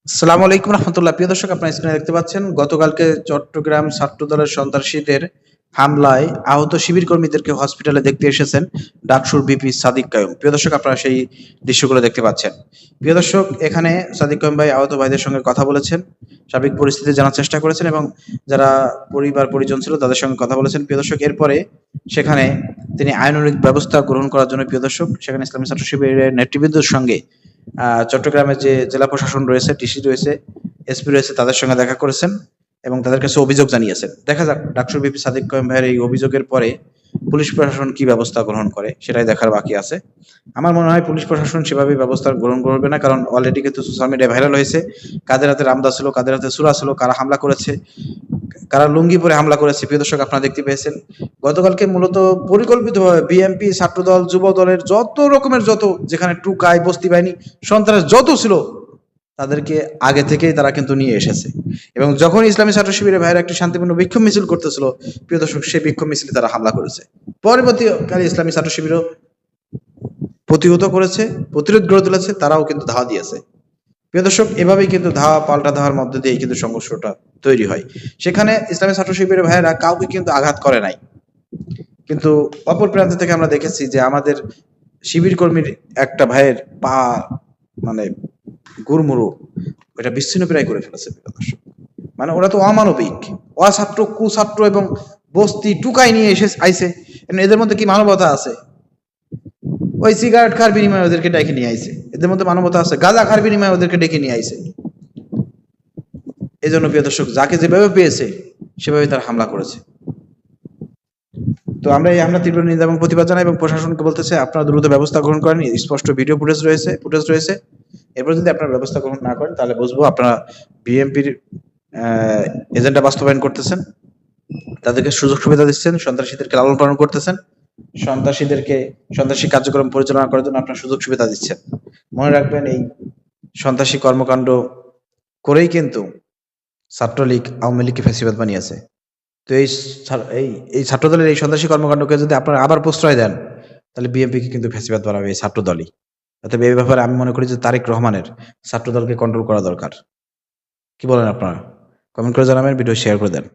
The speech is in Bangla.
আসসালামু আলাইকুম রহমতুল্লাহ। প্রিয় দর্শক, আপনারা স্ক্রিনে দেখতে পাচ্ছেন গতকালকে চট্টগ্রাম ছাত্রদলের সন্ত্রাসীদের হামলায় আহত শিবির কর্মীদেরকে হসপিটালে দেখতে এসেছেন ডাকসুর বিপি সাদিক কায়ুম। প্রিয় দর্শক, আপনারা সেই দৃশ্যগুলো দেখতে পাচ্ছেন। প্রিয় দর্শক, এখানে সাদিক কায়ুম ভাই আহত ভাইদের সঙ্গে কথা বলেছেন, সার্বিক পরিস্থিতি জানার চেষ্টা করেছেন এবং যারা পরিবার পরিজন ছিল তাদের সঙ্গে কথা বলেছেন। প্রিয় দর্শক, এরপরে সেখানে তিনি আইনানুগ ব্যবস্থা গ্রহণ করার জন্য প্রিয় দর্শক সেখানে ইসলামী ছাত্র শিবিরের নেতৃবৃন্দের সঙ্গে চট্টগ্রামের যে জেলা প্রশাসন রয়েছে, ডিসি রয়েছে, এসপি রয়েছে, তাদের সঙ্গে দেখা করেছেন এবং তাদের কাছে অভিযোগ জানিয়েছেন। দেখা যাক ডাকসুর বিপি সাদিক কায়ুম ভাইয়ের এই অভিযোগের পরে পুলিশ প্রশাসন কি ব্যবস্থা গ্রহণ করে, সেটাই দেখার বাকি আছে। আমার মনে হয় পুলিশ প্রশাসন সেভাবে ব্যবস্থা গ্রহণ করবে না, কারণ অলরেডি কিন্তু সোশ্যাল মিডিয়ায় ভাইরাল হয়েছে কাদের হাতে রামদা ছিল, কাদের হাতে সূরা ছিল, কারা হামলা করেছে, কারা লুঙ্গি পরে হামলা করেছে। প্রিয় দর্শক, আপনারা দেখতে পেয়েছেন গতকালকে মূলত পরিকল্পিতভাবে বিএনপি, ছাত্রদল, যুব দলের যত রকমের যেখানে টুকাই, বস্তি বাহিনী, সন্ত্রাস যত ছিল তাদেরকে আগে থেকেই তারা কিন্তু নিয়ে এসেছে এবং যখন ইসলামী ছাত্র শিবিরের ভাইয়েরা একটি শান্তিপূর্ণ বিক্ষোভ মিছিল করতেছিল, প্রিয় দর্শক, সেই বিক্ষোভ মিছিলে তারা হামলা করেছে। পরবর্তীকালে ইসলামী ছাত্র শিবিরও প্রতিহত করেছে, প্রতিরোধ গড়ে তুলেছে, তারাও কিন্তু ধাওয়া দিয়েছে। প্রিয় দর্শক, এভাবেই কিন্তু ধাওয়া পাল্টা ধাওয়ার মধ্যে দিয়ে কিন্তু সংঘর্ষটা তৈরি হয়। সেখানে ইসলামী ছাত্র শিবিরের ভাইয়েরা কাউকে কিন্তু আঘাত করে নাই, কিন্তু অপর প্রান্ত থেকে আমরা দেখেছি যে আমাদের শিবির কর্মীর একটা ভাইয়ের পা মানে গুড়মুড়ো এটা বিচ্ছিন্ন প্রায় করে ফেলেছে। প্রিয় দর্শক, মানে ওরা তো অমানবিক, অছাত্র, কুছাত্র এবং বস্তি টুকাই নিয়ে এসে আইছে। এদের মধ্যে কি মানবতা আছে? ওই সিগারেট খাওয়ার বিনিময়ে ওদেরকে ডেকে নিয়ে আইছে। এদের মধ্যে মানবতা আছে? গাঁজা খাওয়ার বিনিময়ে ওদেরকে ডেকে নিয়ে আইছে। এই জন্য প্রিয় দর্শক, যাকে যেভাবে পেয়েছে সেভাবে তার হামলা করেছে। তো আমরা এই হামলা তীব্র নিন্দা এবং প্রতিবাদ জানাই এবং প্রশাসনকে বলতেছে আপনারা দ্রুত ব্যবস্থা গ্রহণ করেন। স্পষ্ট ভিডিও ফুটেজ রয়েছে। এরপর যদি আপনারা ব্যবস্থা গ্রহণ না করেন তাহলে বুঝবো আপনারা বিএনপির এজেন্ডা বাস্তবায়ন করতেছেন, তাদেরকে সুযোগ সুবিধা দিচ্ছেন, সন্ত্রাসীদেরকে লালন পালন করতেছেন, সন্ত্রাসী কার্যক্রম পরিচালনা করার জন্য আপনার সুযোগ সুবিধা দিচ্ছেন। মনে রাখবেন, এই সন্ত্রাসী কর্মকাণ্ড করেই কিন্তু ছাত্রলীগ আওয়ামী লীগকে ফ্যাসিবাদ বানিয়েছে। তো এই ছাত্রদলের এই সন্ত্রাসী কর্মকাণ্ডকে যদি আপনারা আবার প্রশ্রয় দেন তাহলে বিএনপিকে কিন্তু ফ্যাসিবাদ বানাবে এই ছাত্রদলই। অতএব এই ব্যাপারে আমি মনে করি যে তারেক রহমানের ছাত্রদলকে কন্ট্রোল করা দরকার। কি বলেন আপনারা? কমেন্ট করে জানাবেন, ভিডিও শেয়ার করে দেন।